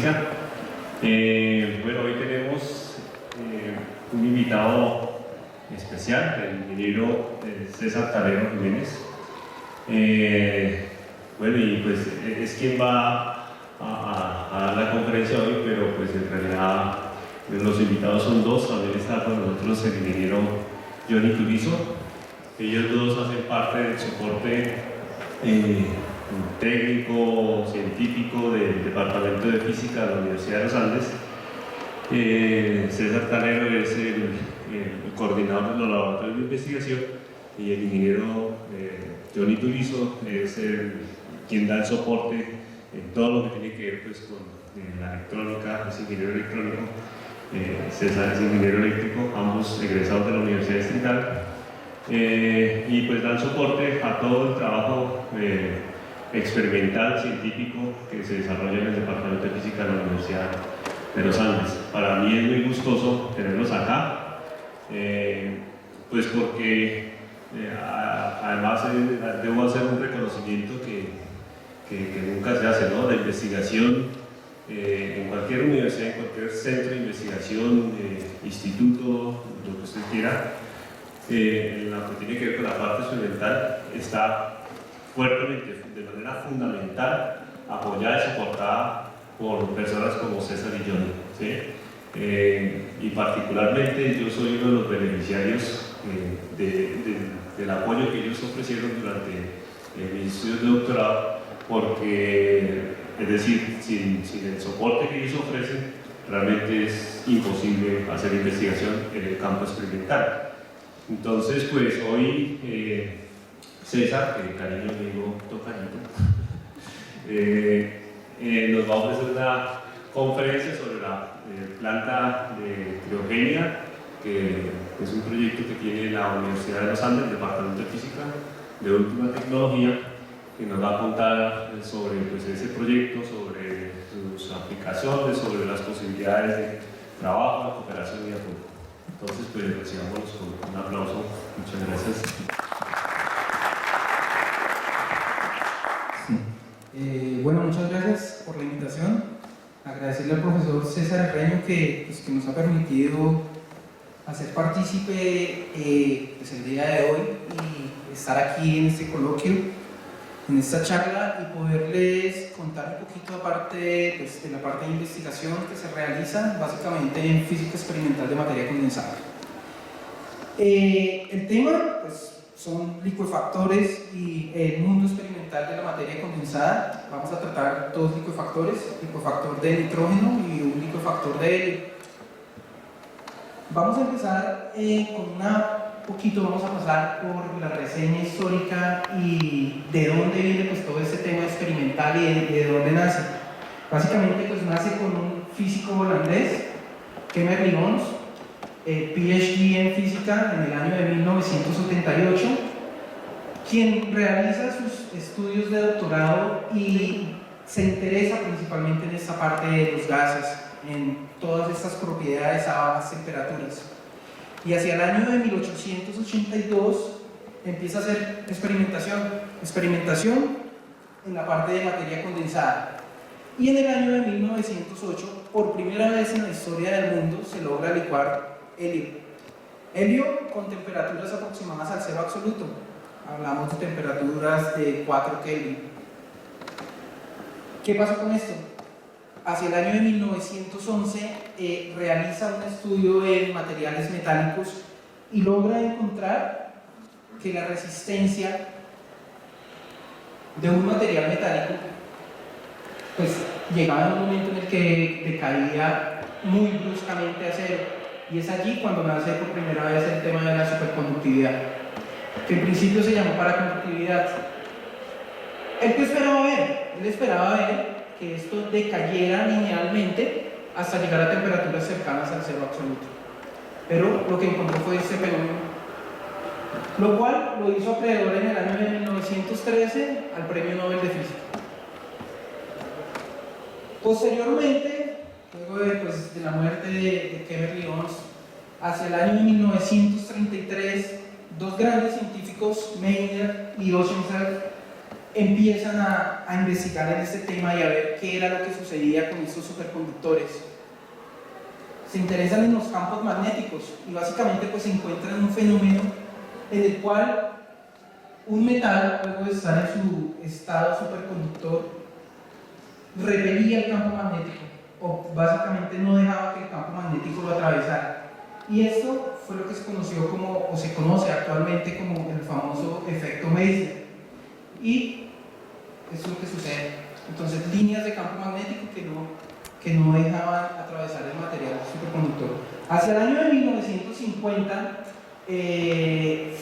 física. Bueno, hoy tenemos un invitado especial, el ingeniero César Talero Jiménez. Bueno, y pues es quien va a dar la conferencia hoy, pero pues en realidad los invitados son dos. También está con nosotros el ingeniero Johnny Turizo. Ellos dos hacen parte del soporte técnico, científico del Departamento de Física de la Universidad de los Andes. César Talero es el coordinador de los laboratorios de investigación y el ingeniero Johnny Turizo es quien da el soporte en todo lo que tiene que ver pues, con la electrónica, es ingeniero electrónico. César es ingeniero eléctrico, ambos egresados de la Universidad Distrital. Y pues dan soporte a todo el trabajo experimental, científico que se desarrolla en el Departamento de Física de la Universidad de los Andes. Para mí es muy gustoso tenerlos acá, pues porque además debo hacer un reconocimiento que nunca se hace, ¿no? La investigación en cualquier universidad, en cualquier centro de investigación, instituto, lo que usted quiera, en lo que tiene que ver con la parte experimental, está fuertemente, de manera fundamental, apoyada y soportada por personas como César y Johnny, ¿sí? Y particularmente yo soy uno de los beneficiarios del apoyo que ellos ofrecieron durante mis estudios de doctorado, porque, es decir, sin el soporte que ellos ofrecen, realmente es imposible hacer investigación en el campo experimental. Entonces, pues hoy César, que cariño me digo tocadito, nos va a ofrecer una conferencia sobre la planta de criogenia, que es un proyecto que tiene la Universidad de los Andes, el Departamento de Física de última tecnología, que nos va a contar sobre pues, ese proyecto, sobre sus aplicaciones, sobre las posibilidades de trabajo, de cooperación y de apoyo. Entonces, pues recibámoslos con un aplauso. Muchas gracias. Sí. Bueno, muchas gracias por la invitación. Agradecerle al profesor César Herreño que nos ha permitido hacer partícipe pues el día de hoy y estar aquí en este coloquio, en esta charla, y poderles contar un poquito aparte pues, de la parte de investigación que se realiza básicamente en física experimental de materia condensada. El tema pues, son licuefactores y el mundo experimental de la materia condensada. Vamos a tratar dos licuefactores, licuefactor de nitrógeno y un licuefactor de helio. Vamos a empezar vamos a pasar por la reseña histórica y de dónde viene pues, todo este tema experimental y de dónde nace. Básicamente pues, nace con un físico holandés, Kemer Lyon, PhD en física en el año de 1978, quien realiza sus estudios de doctorado y se interesa principalmente en esta parte de los gases, en todas estas propiedades a bajas temperaturas. Y hacia el año de 1882 empieza a hacer experimentación en la parte de materia condensada. Y en el año de 1908, por primera vez en la historia del mundo, se logra licuar helio. Helio con temperaturas aproximadas al cero absoluto. Hablamos de temperaturas de 4 Kelvin. ¿Qué pasó con esto? Hacia el año de 1911 realiza un estudio en materiales metálicos y logra encontrar que la resistencia de un material metálico pues llegaba a un momento en el que decaía muy bruscamente a cero, y es allí cuando nace por primera vez el tema de la superconductividad, que en principio se llamó paraconductividad. ¿Él qué esperaba ver? Él esperaba ver que esto decayera linealmente hasta llegar a temperaturas cercanas al cero absoluto. Pero lo que encontró fue este fenómeno, lo cual lo hizo acreedor en el año de 1913 al Premio Nobel de Física. Posteriormente, luego de la muerte de Kemer Lyon, hacia el año de 1933, dos grandes científicos, Meitner y Oeschenfeld, empiezan a investigar en este tema y a ver qué era lo que sucedía con estos superconductores. Se interesan en los campos magnéticos y básicamente pues encuentran un fenómeno en el cual un metal, luego de estar en su estado superconductor, repelía el campo magnético, o básicamente no dejaba que el campo magnético lo atravesara. Y esto fue lo que se conoció como, o se conoce actualmente como el famoso efecto Meissner. Y eso es lo que sucede. Entonces, líneas de campo magnético que no dejaban atravesar el material superconductor. Hacia el año de 1950,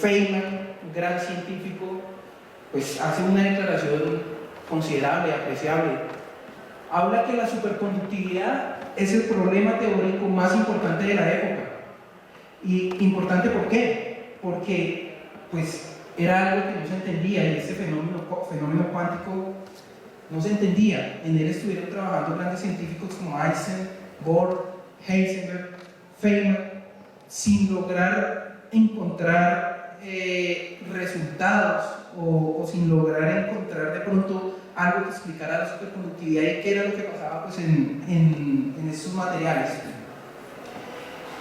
Feynman, un gran científico, pues hace una declaración considerable, apreciable. Habla que la superconductividad es el problema teórico más importante de la época. Y importante, ¿por qué? Porque pues era algo que no se entendía y este fenómeno cuántico no se entendía. En él estuvieron trabajando grandes científicos como Einstein, Bohr, Heisenberg, Feynman, sin lograr encontrar resultados o sin lograr encontrar de pronto algo que explicara la superconductividad y qué era lo que pasaba pues, en estos materiales.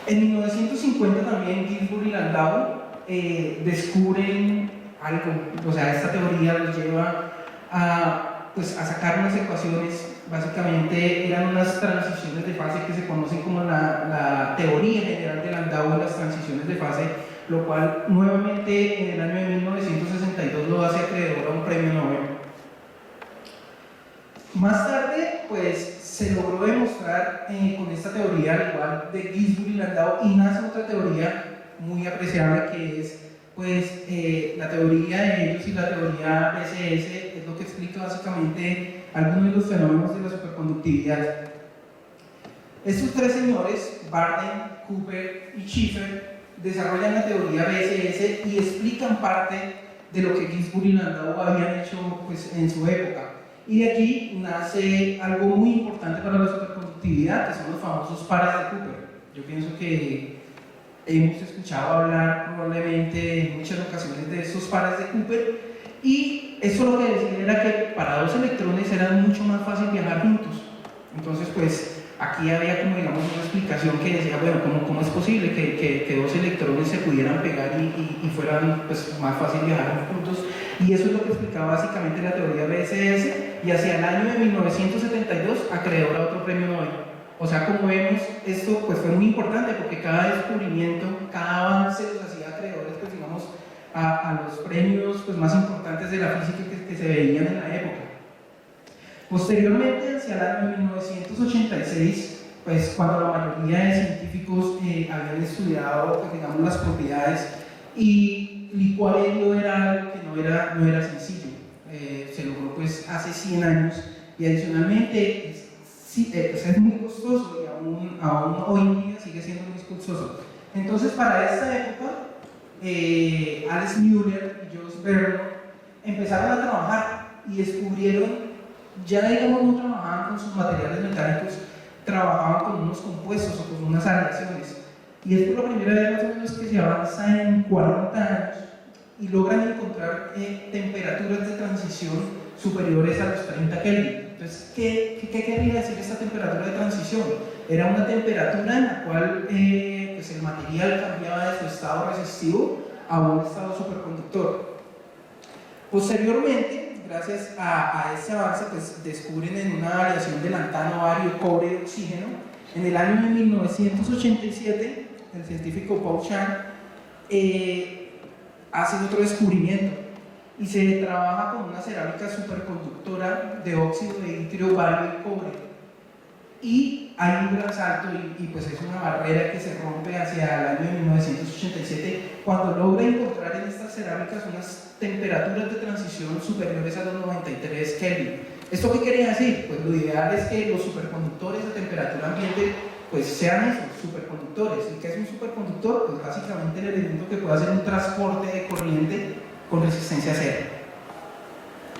En 1950 también Ginzburg y Landau descubren algo, o sea, esta teoría los lleva pues, a sacar unas ecuaciones, básicamente eran unas transiciones de fase que se conocen como la teoría general de Landau de las transiciones de fase, lo cual nuevamente en el año de 1962 lo hace acreedor a un premio Nobel. Más tarde, pues, se logró demostrar con esta teoría, al igual de Ginzburg y Landau, y nace otra teoría muy apreciable que es pues, la teoría de ellos y la teoría BCS, es lo que explica básicamente algunos de los fenómenos de la superconductividad. Estos tres señores, Barden, Cooper y Schiffer, desarrollan la teoría BCS y explican parte de lo que Ginzburg y Landau habían hecho pues, en su época. Y de aquí nace algo muy importante para la superconductividad, que son los famosos pares de Cooper. Yo pienso que hemos escuchado hablar probablemente en muchas ocasiones de estos pares de Cooper, y eso lo que decía era que para dos electrones era mucho más fácil viajar juntos. Entonces, pues aquí había como digamos una explicación que decía, bueno, ¿cómo es posible que dos electrones se pudieran pegar y fueran pues, más fácil viajar juntos? Y eso es lo que explicaba básicamente la teoría BCS, y hacia el año de 1972 acreedor a otro premio Nobel. O sea, como vemos, esto pues, fue muy importante porque cada descubrimiento, cada avance los hacía acreedores pues, digamos, a los premios pues, más importantes de la física que se veían en la época. Posteriormente, hacia el año de 1986, pues, cuando la mayoría de científicos habían estudiado pues, digamos, las propiedades y licuar helio era algo que no era sencillo. Se logró pues, hace 100 años y adicionalmente pues es muy costoso y aún hoy en día sigue siendo muy costoso. Entonces, para esta época, Alex Müller y Jules Verne empezaron a trabajar y descubrieron, ya digamos no trabajaban con sus materiales mecánicos, trabajaban con unos compuestos o con unas aleaciones. Y es por la primera vez más o menos que se avanza en 40 años y logran encontrar temperaturas de transición superiores a los 30 Kelvin. Entonces, ¿qué quería decir esta temperatura de transición? Era una temperatura en la cual pues el material cambiaba de su estado resistivo a un estado superconductor. Posteriormente, gracias a este avance, pues descubren en una aleación de lantano, bario, cobre y oxígeno. En el año de 1987, el científico Paul Chan hace otro descubrimiento y se trabaja con una cerámica superconductora de óxido de itrio, bario y cobre. Y hay un gran salto y pues es una barrera que se rompe hacia el año de 1987 cuando logra encontrar en estas cerámicas unas temperaturas de transición superiores a los 93 Kelvin. ¿Esto qué quería decir? Pues lo ideal es que los superconductores a temperatura ambiente pues sean esos, superconductores. ¿Y qué es un superconductor? Pues básicamente el elemento que puede hacer un transporte de corriente con resistencia cero.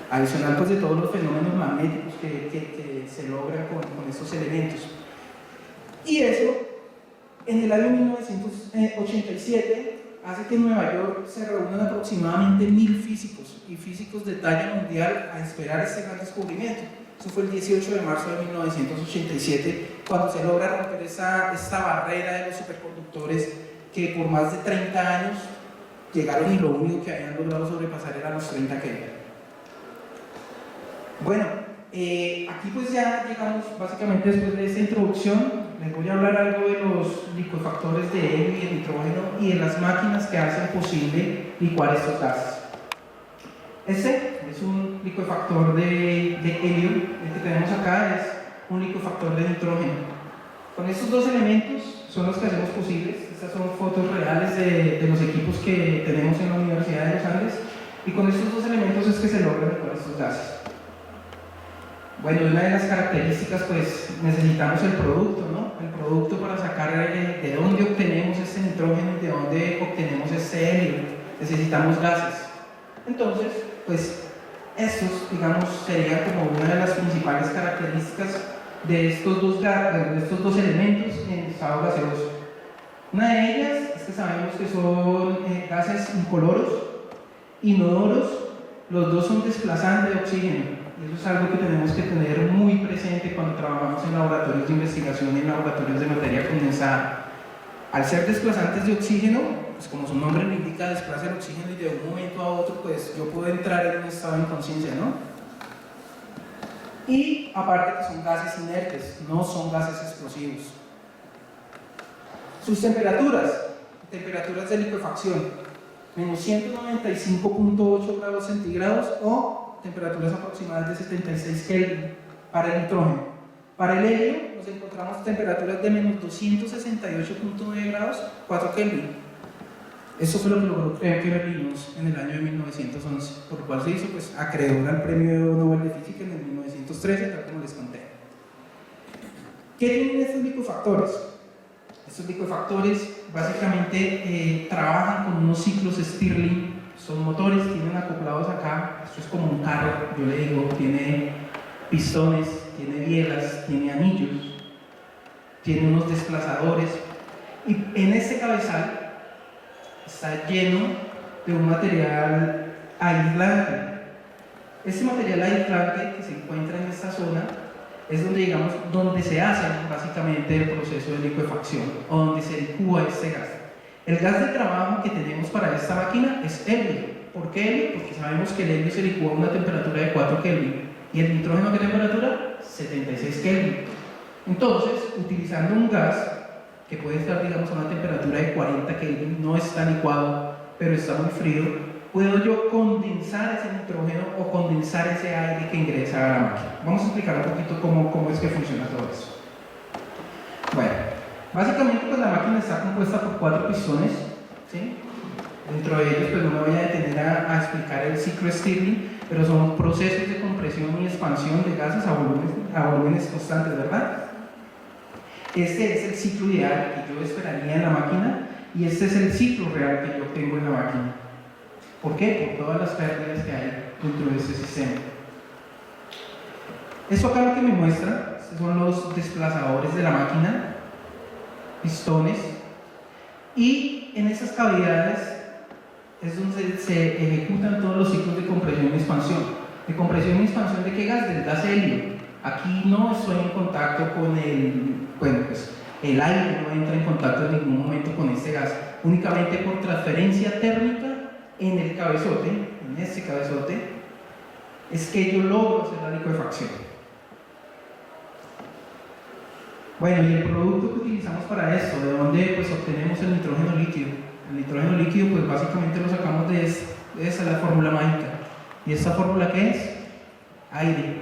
Adicional pues de todos los fenómenos magnéticos que se logran con estos elementos. Y eso, en el año 1987, hace que en Nueva York se reúnan aproximadamente 1000 físicos y físicos de talla mundial a esperar este gran descubrimiento. Eso fue el 18 de marzo de 1987, cuando se logra romper esta barrera de los superconductores que por más de 30 años llegaron y lo único que habían logrado sobrepasar eran los 30 Kelvin. Bueno, aquí pues ya llegamos básicamente después de esta introducción. Les voy a hablar algo de los licuefactores de helio y de nitrógeno y de las máquinas que hacen posible licuar estos gases. Este es un licuefactor de helio, el que tenemos acá es un licuefactor de nitrógeno. Con estos dos elementos son los que hacemos posibles. Estas son fotos reales de los equipos que tenemos en la Universidad de los Andes, y con estos dos elementos es que se logran licuar estos gases. Bueno, una de las características, pues necesitamos el producto, ¿no? El producto para sacar de dónde obtenemos este nitrógeno y de dónde obtenemos este helio. Necesitamos gases. Entonces, pues estos, digamos, serían como una de las principales características de estos dos elementos en estado gaseoso. Una de ellas es que sabemos que son gases incoloros, inodoros, los dos son desplazantes de oxígeno. Eso es algo que tenemos que tener muy presente cuando trabajamos en laboratorios de investigación y en laboratorios de materia condensada. Al ser desplazantes de oxígeno, pues como su nombre lo indica, desplaza el oxígeno y de un momento a otro, pues yo puedo entrar en un estado de inconsciencia, ¿no? Y aparte que son gases inertes, no son gases explosivos. Sus temperaturas de licuefacción, menos 195.8 grados centígrados o temperaturas aproximadas de 76 Kelvin para el nitrógeno. Para el helio nos encontramos temperaturas de menos 268.9 grados, 4 Kelvin. Eso fue lo que logró Kerbel-Linius en el año de 1911, por lo cual se hizo pues, acreedor al Premio Nobel de Física en el 1913, tal como les conté. ¿Qué tienen estos licuefactores? Estos licuefactores básicamente trabajan con unos ciclos Stirling. Son motores, tienen acoplados acá, esto es como un carro, yo le digo, tiene pistones, tiene bielas, tiene anillos, tiene unos desplazadores, y en este cabezal está lleno de un material aislante. Este material aislante que se encuentra en esta zona es donde, digamos, donde se hace básicamente el proceso de licuefacción, o donde se licúa este gas. El gas de trabajo que tenemos para esta máquina es helio. ¿Por qué helio? Porque sabemos que el helio se licúa a una temperatura de 4 Kelvin. ¿Y el nitrógeno a qué temperatura? 76 Kelvin. Entonces, utilizando un gas que puede estar, digamos, a una temperatura de 40 Kelvin, no está licuado, pero está muy frío, puedo yo condensar ese nitrógeno o condensar ese aire que ingresa a la máquina. Vamos a explicar un poquito cómo es que funciona todo eso. Bueno. Básicamente pues la máquina está compuesta por 4 pistones, ¿sí? Dentro de ellos pues no me voy a detener a explicar el ciclo Stirling, pero son procesos de compresión y expansión de gases a volúmenes constantes, ¿verdad? Este es el ciclo ideal que yo esperaría en la máquina y este es el ciclo real que yo tengo en la máquina. ¿Por qué? Por todas las pérdidas que hay dentro de este sistema. Esto acá lo que me muestra, estos son los desplazadores de la máquina, pistones, y en esas cavidades es donde se ejecutan todos los ciclos de compresión y expansión. ¿De compresión y expansión de qué gas? Del gas helio. Aquí no estoy en contacto con el aire no entra en contacto en ningún momento con este gas, únicamente por transferencia térmica en el cabezote, en este cabezote, es que yo logro hacer la licuefacción. Bueno, y el producto que utilizamos para esto, ¿de dónde pues, obtenemos el nitrógeno líquido? El nitrógeno líquido, pues básicamente lo sacamos de esa es la fórmula mágica. ¿Y esta fórmula qué es? Aire.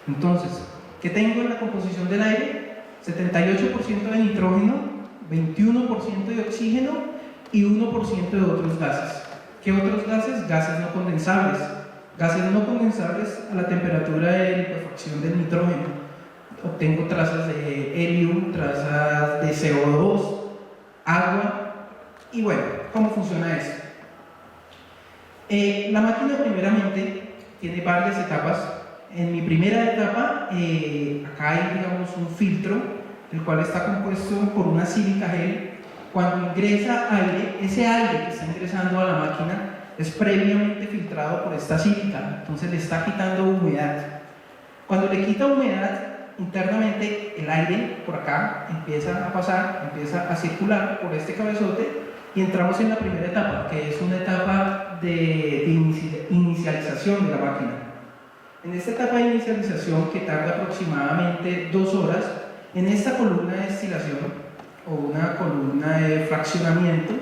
Entonces, ¿qué tengo en la composición del aire? 78% de nitrógeno, 21% de oxígeno y 1% de otros gases. ¿Qué otros gases? Gases no condensables. Gases no condensables a la temperatura de licuefacción del nitrógeno. Obtengo trazas de helio, trazas de CO2, agua. Y bueno, ¿cómo funciona esto? La máquina primeramente tiene varias etapas. En mi primera etapa, acá hay digamos un filtro, el cual está compuesto por una sílica gel Cuando ingresa aire, ese aire que está ingresando a la máquina es previamente filtrado por esta sílica, entonces le está quitando humedad. Cuando le quita humedad, internamente el aire por acá empieza a pasar, empieza a circular por este cabezote y entramos en la primera etapa, que es una etapa de inicialización de la máquina. En esta etapa de inicialización, que tarda aproximadamente 2 horas, en esta columna de destilación o una columna de fraccionamiento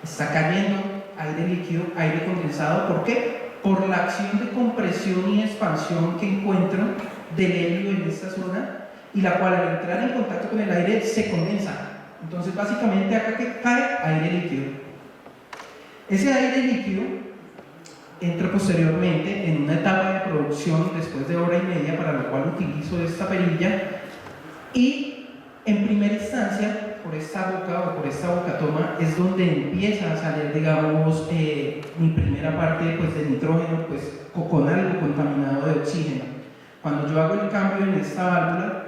está cayendo aire líquido, aire condensado. ¿Por qué? Por la acción de compresión y expansión que encuentro del helio en esta zona, y la cual al entrar en contacto con el aire se condensa. Entonces básicamente acá que cae aire líquido. Ese aire líquido entra posteriormente en una etapa de producción después de 1h30, para lo cual utilizo esta perilla, y en primera instancia por esta boca o por esta bocatoma es donde empieza a salir, digamos, mi primera parte pues, de nitrógeno, pues con algo contaminado de oxígeno. Cuando yo hago el cambio en esta válvula,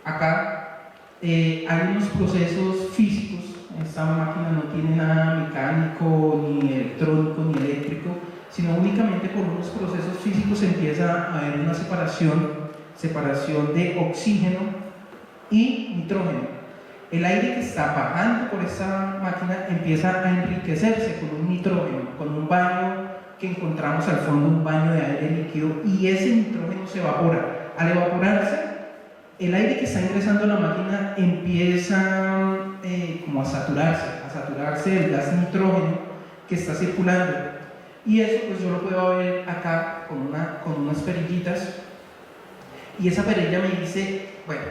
acá hay unos procesos físicos. Esta máquina no tiene nada mecánico, ni electrónico, ni eléctrico, sino únicamente por unos procesos físicos empieza a haber una separación de oxígeno y nitrógeno. El aire que está bajando por esta máquina empieza a enriquecerse con un nitrógeno, con un baño que encontramos al fondo, un baño de aire líquido, y ese nitrógeno se evapora. Al evaporarse, el aire que está ingresando a la máquina empieza como a saturarse del gas nitrógeno que está circulando, y eso pues yo lo puedo ver acá con unas perillitas, y esa perilla me dice, bueno,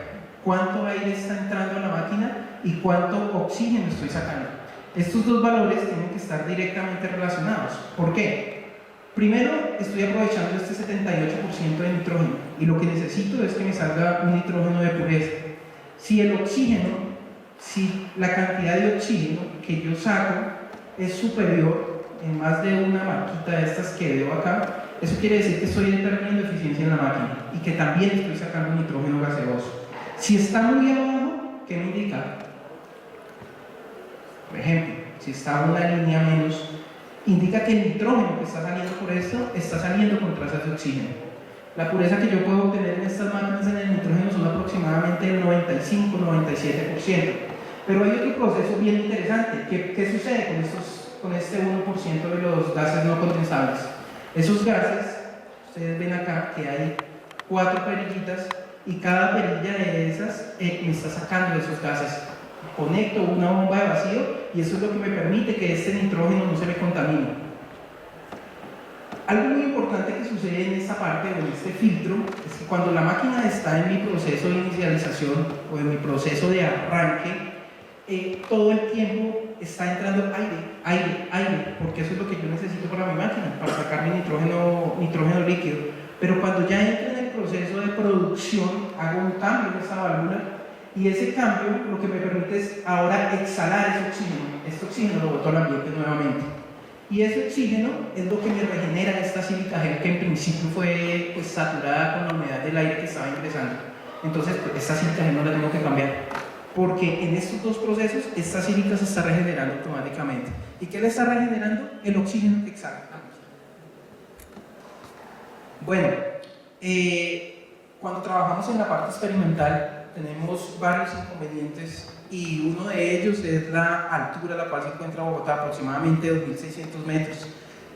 cuánto aire está entrando a la máquina y cuánto oxígeno estoy sacando. Estos dos valores tienen que estar directamente relacionados. ¿Por qué? Primero, estoy aprovechando este 78% de nitrógeno, y lo que necesito es que me salga un nitrógeno de pureza. Si la cantidad de oxígeno que yo saco es superior en más de una marquita de estas que veo acá, eso quiere decir que estoy perdiendo eficiencia en la máquina y que también estoy sacando nitrógeno gaseoso. Si está muy abajo, ¿qué me indica? Por ejemplo, si está una línea menos, indica que el nitrógeno que está saliendo por esto está saliendo con trazas de oxígeno. La pureza que yo puedo obtener en estas máquinas en el nitrógeno son aproximadamente el 95-97%. Pero hay otro proceso bien interesante. ¿Qué sucede con este 1% de los gases no condensables? Esos gases, ustedes ven acá que hay 4 perillitas, y cada perilla de esas me está sacando esos gases. Conecto una bomba de vacío y eso es lo que me permite que este nitrógeno no se me contamine. Algo muy importante que sucede en esta parte, o en este filtro, es que cuando la máquina está en mi proceso de inicialización o en mi proceso de arranque, todo el tiempo está entrando aire, porque eso es lo que yo necesito para mi máquina, para sacar mi nitrógeno líquido. Pero cuando ya entro en el proceso de producción, hago un cambio en esa válvula, y ese cambio lo que me permite es ahora exhalar ese oxígeno. Este oxígeno lo boto al ambiente nuevamente, y ese oxígeno es lo que me regenera esta sílica gel que en principio fue pues, saturada con la humedad del aire que estaba ingresando. Entonces pues, esta sílica gel no la tengo que cambiar, porque en estos dos procesos esta sílica se está regenerando automáticamente. ¿Y qué le está regenerando? El oxígeno que exhala. Bueno, cuando trabajamos en la parte experimental tenemos varios inconvenientes, y uno de ellos es la altura a la cual se encuentra Bogotá, aproximadamente 2.600 metros.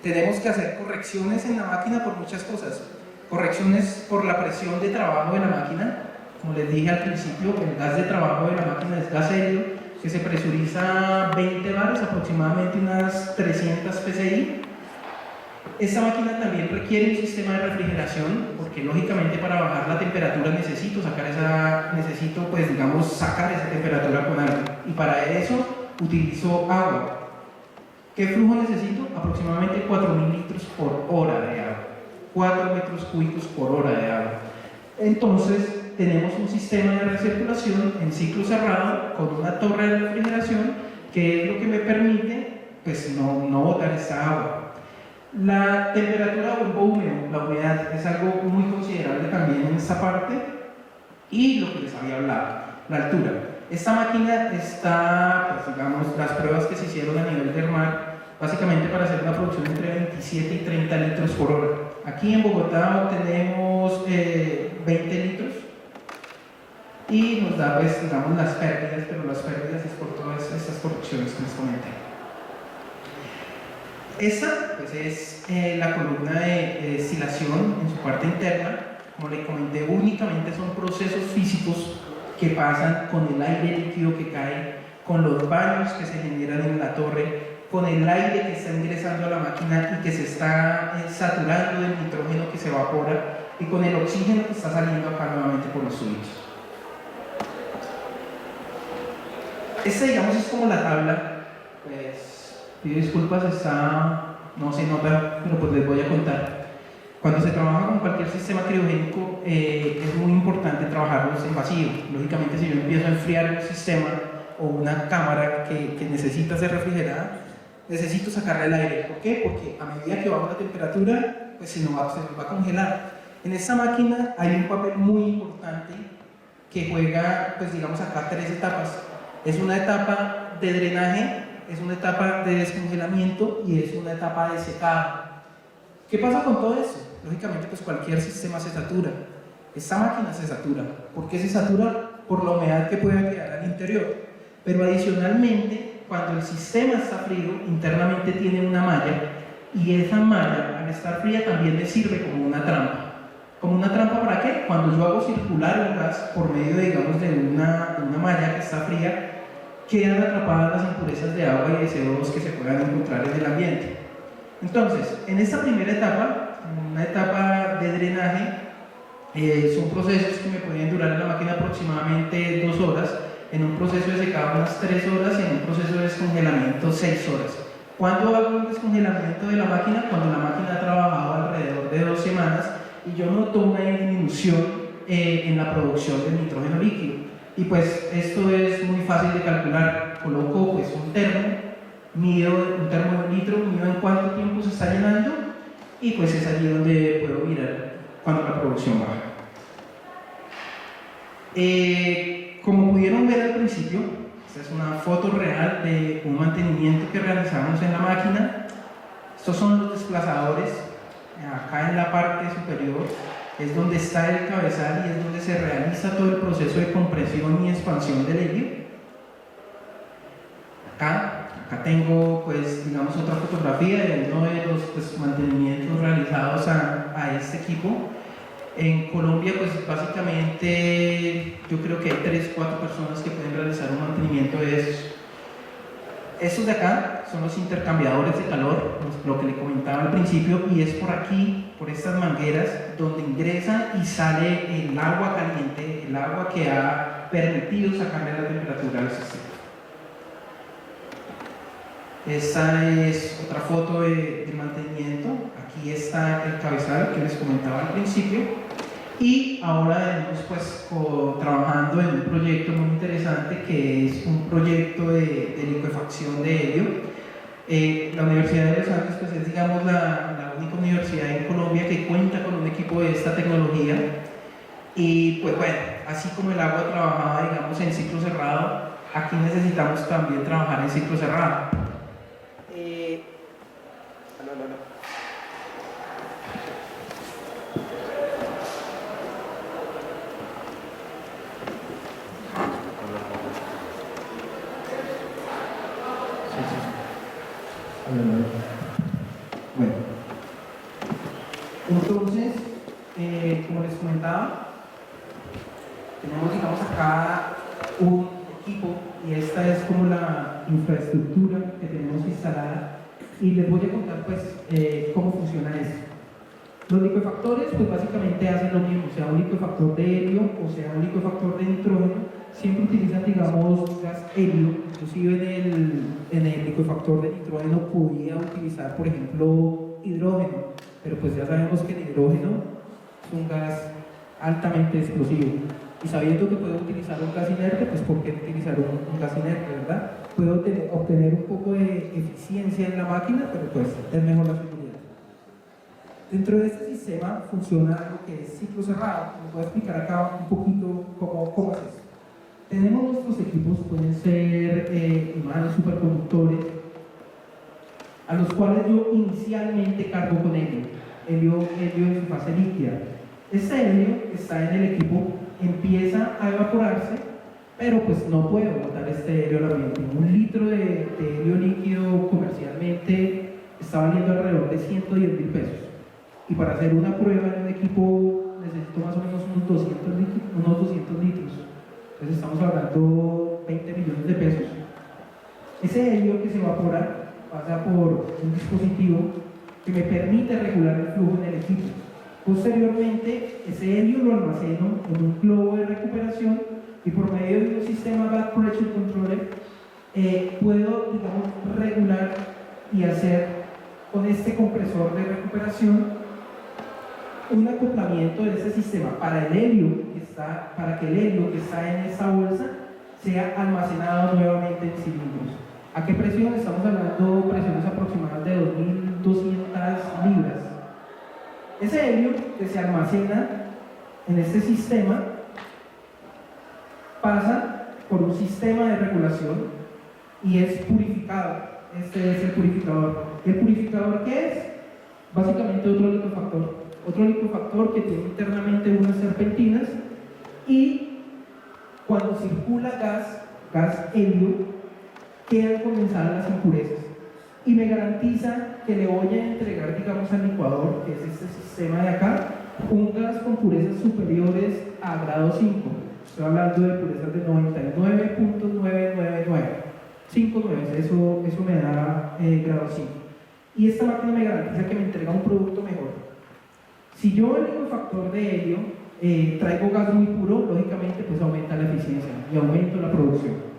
Tenemos que hacer correcciones en la máquina por muchas cosas. Correcciones por la presión de trabajo de la máquina. Como les dije al principio, el gas de trabajo de la máquina es gas helio, que se presuriza 20 bares, aproximadamente unas 300 psi. Esta máquina también requiere un sistema de refrigeración, porque lógicamente para bajar la temperatura necesito sacar esa temperatura con algo, y para eso utilizo agua. ¿Qué flujo necesito? Aproximadamente 4.000 litros por hora de agua, 4 metros cúbicos por hora de agua. Entonces tenemos un sistema de recirculación en ciclo cerrado con una torre de refrigeración, que es lo que me permite pues no botar esa agua. La temperatura o el volumen, la humedad, es algo muy considerable también en esta parte, y lo que les había hablado, la altura. Esta máquina está, pues digamos, las pruebas que se hicieron a nivel del mar, básicamente para hacer una producción entre 27 y 30 litros por hora. Aquí en Bogotá obtenemos 20 litros y nos da, pues, digamos, las pérdidas, pero las pérdidas es por todas estas correcciones que les comenté. Esta, pues, es la columna de destilación en su parte interna. Como les comenté, únicamente son procesos físicos que pasan con el aire líquido que cae, con los baños que se generan en la torre, con el aire que está ingresando a la máquina y que se está saturando del nitrógeno que se evapora, y con el oxígeno que está saliendo acá nuevamente por los tubos. Esta, digamos, es como la tabla. Pues pido disculpas, no se nota, pero pues les voy a contar. Cuando se trabaja con cualquier sistema criogénico, es muy importante trabajarlos en vacío. Lógicamente, si yo empiezo a enfriar un sistema o una cámara que necesita ser refrigerada, necesito sacarle el aire. ¿Por qué? Porque a medida que baja la temperatura, pues se nos va a congelar. En esta máquina hay un papel muy importante que juega, pues digamos acá, 3 etapas. Es una etapa de drenaje, es una etapa de descongelamiento y es una etapa de secado. ¿Qué pasa con todo eso? Lógicamente, pues cualquier sistema se satura. Esta máquina se satura. ¿Por qué se satura? Por la humedad que pueda quedar al interior. Pero adicionalmente, cuando el sistema está frío, internamente tiene una malla, y esa malla, al estar fría, también le sirve como una trampa. ¿Como una trampa para qué? Cuando yo hago circular el gas por medio, digamos, de una malla que está fría, quedan atrapadas las impurezas de agua y de CO2 que se puedan encontrar en el ambiente. Entonces, en esta primera etapa, una etapa de drenaje, son procesos que me pueden durar en la máquina aproximadamente 2 horas, en un proceso de secado unas 3 horas y en un proceso de descongelamiento 6 horas. ¿Cuándo hago un descongelamiento de la máquina? Cuando la máquina ha trabajado alrededor de 2 semanas y yo noto una disminución en la producción del nitrógeno líquido. Y pues esto es muy fácil de calcular. Coloco pues un termo, mido un termo de litro, mido en cuánto tiempo se está llenando, y pues es allí donde puedo mirar cuando la producción baja. Como pudieron ver al principio, esta es una foto real de un mantenimiento que realizamos en la máquina. Estos son los desplazadores. Acá en la parte superior es donde está el cabezal y es donde se realiza todo el proceso de compresión y expansión del helio. Acá tengo, pues, digamos, otra fotografía de uno de los, pues, mantenimientos realizados a este equipo. En Colombia, pues, básicamente, yo creo que hay 3-4 personas que pueden realizar un mantenimiento de esos. Estos de acá son los intercambiadores de calor, lo que le comentaba al principio, y es por aquí, por estas mangueras, donde ingresa y sale el agua caliente, el agua que ha permitido sacarle la temperatura al sistema. Esta es otra foto de mantenimiento. Aquí está el cabezal que les comentaba al principio, y ahora venimos, pues, trabajando en un proyecto muy interesante, que es un proyecto de liquefacción de helio. La Universidad de Los Andes, pues, es, digamos, la única universidad en Colombia que cuenta con un equipo de esta tecnología, y pues bueno, así como el agua trabajaba, digamos, en ciclo cerrado, aquí necesitamos también trabajar en ciclo cerrado. Bueno, entonces, como les comentaba, tenemos, digamos, acá un equipo, y esta es como la infraestructura que tenemos instalada, y les voy a contar, pues, cómo funciona esto. Los liquefactores, pues, básicamente hacen lo mismo, sea un liquefactor de helio o sea un liquefactor de nitrógeno, siempre utilizan, digamos, gas helio. Inclusive en el liquefactor de nitrógeno podía utilizar, por ejemplo, hidrógeno, pero pues ya sabemos que el hidrógeno es un gas altamente explosivo, y sabiendo que puedo utilizar un gas inerte, pues ¿por qué utilizar un gas inerte, verdad? Puedo obtener un poco de eficiencia en la máquina, pero pues es mejor la seguridad. Dentro de este sistema funciona lo que es ciclo cerrado. Les voy a explicar acá un poquito cómo es esto. Tenemos nuestros equipos, pueden ser imanes superconductores, a los cuales yo inicialmente cargo con helio en su fase líquida. Este helio que está en el equipo empieza a evaporarse, pero pues no puedo botar este helio al ambiente. Un litro de helio líquido comercialmente está valiendo alrededor de 110.000 pesos. Y para hacer una prueba en un equipo necesito más o menos unos 200 litros. Entonces estamos hablando 20 millones de pesos. Ese helio que se evapora pasa por un dispositivo que me permite regular el flujo en el equipo. Posteriormente, ese helio lo almaceno en un globo de recuperación y por medio de un sistema Back Pressure Controller puedo, digamos, regular y hacer con este compresor de recuperación un acoplamiento de ese sistema para que el helio que está en esa bolsa sea almacenado nuevamente en cilindros. ¿A qué presión? Estamos hablando de presiones aproximadas de 2.200 libras. Ese helio que se almacena en este sistema pasa por un sistema de regulación y es purificado. Este es el purificador. ¿El purificador qué es? Básicamente otro liquefactor que tiene internamente unas serpentinas y cuando circula gas helio, quedan condensadas las impurezas y me garantiza que le voy a entregar, digamos, al licuador, que es este sistema de acá, un gas con purezas superiores a grado 5. Estoy hablando de purezas de 99.999. 5 9, eso me da grado 5. Y esta máquina me garantiza que me entrega un producto mejor. Si yo el liquefactor de helio traigo gas muy puro, lógicamente pues aumenta la eficiencia y aumento la producción.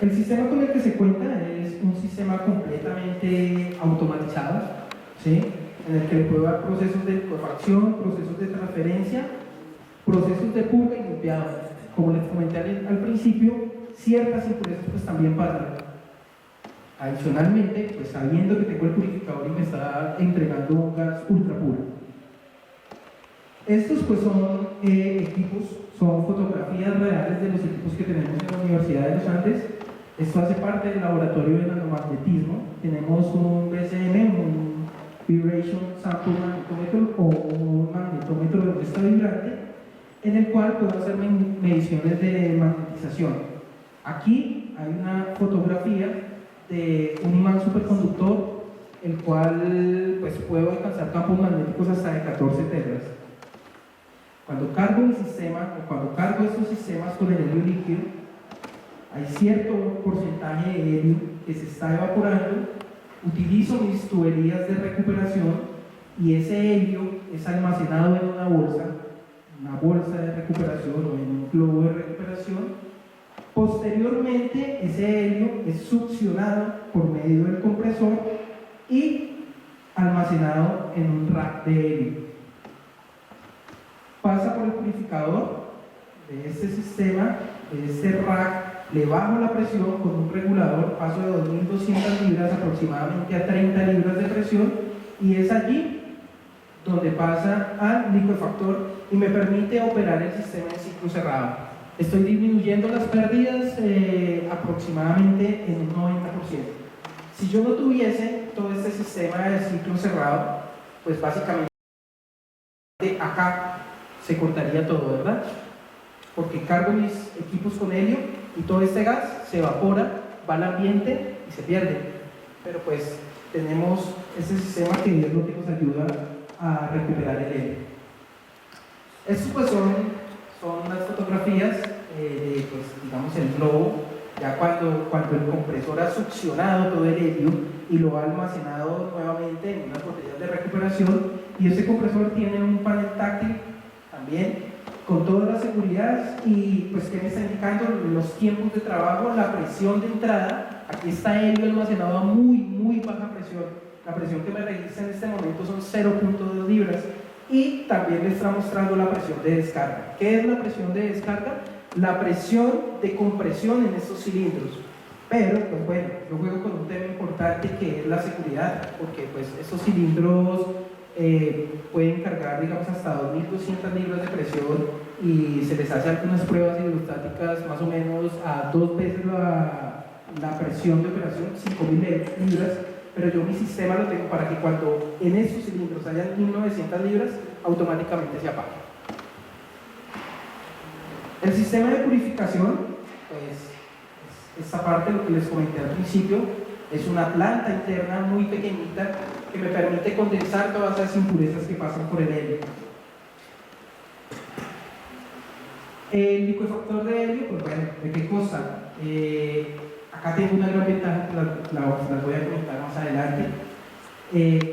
El sistema con el que se cuenta es un sistema completamente automatizado, ¿sí? En el que le puedo dar procesos de liquefacción, procesos de transferencia, procesos de purga y limpiado. Como les comenté al principio, ciertas impurezas pues también pasan. Adicionalmente, pues sabiendo que tengo el purificador y me está entregando un gas ultra puro. Estos pues son equipos, son fotografías reales de los equipos que tenemos en la Universidad de los Andes. Esto hace parte del laboratorio de nanomagnetismo. Tenemos un BCM, un Vibration Sample Magnetometer o un magnetómetro de muestra vibrante, en el cual puedo hacer mediciones de magnetización. Aquí hay una fotografía de un imán superconductor, el cual pues puedo alcanzar campos magnéticos hasta de 14 teslas. Cuando cargo el sistema, o cuando cargo estos sistemas con el helio líquido, hay cierto porcentaje de helio que se está evaporando, utilizo mis tuberías de recuperación y ese helio es almacenado en una bolsa de recuperación o en un globo de recuperación. Posteriormente, ese helio es succionado por medio del compresor y almacenado en un rack de helio. Pasa por el purificador de este sistema, de este rack, le bajo la presión con un regulador, paso de 2.200 libras aproximadamente a 30 libras de presión y es allí donde pasa al liquefactor y me permite operar el sistema en ciclo cerrado. Estoy disminuyendo las pérdidas aproximadamente en un 90%. Si yo no tuviese todo este sistema de ciclo cerrado, pues básicamente acá se cortaría todo, ¿verdad? Porque cargo mis equipos con helio y todo este gas se evapora, va al ambiente y se pierde. Pero pues tenemos este sistema que es lo que nos ayuda a recuperar el helio. Estos pues son las fotografías pues digamos el globo, ya cuando el compresor ha succionado todo el helio y lo ha almacenado nuevamente en unas botellas de recuperación, y este compresor tiene un panel táctil también con toda la seguridad y pues que me está indicando los tiempos de trabajo, la presión de entrada. Aquí está helio almacenado a muy baja presión. La presión que me registra en este momento son 0.2 libras y también le está mostrando la presión de descarga. ¿Qué es la presión de descarga? La presión de compresión en estos cilindros. Pero pues bueno, yo juego con un tema importante que es la seguridad, porque pues estos cilindros pueden cargar, digamos, hasta 2.200 libras de presión y se les hace algunas pruebas hidrostáticas más o menos a 2 veces la presión de operación, 5.000 libras, pero yo mi sistema lo tengo para que cuando en esos cilindros hayan 1.900 libras, automáticamente se apague. El sistema de purificación, pues, esta parte, lo que les comenté al principio, es una planta interna muy pequeñita que me permite condensar todas las impurezas que pasan por el helio. El licuefactor de helio, pues bueno, ¿de qué cosa? Acá tengo una gran ventaja que las voy a comentar más adelante.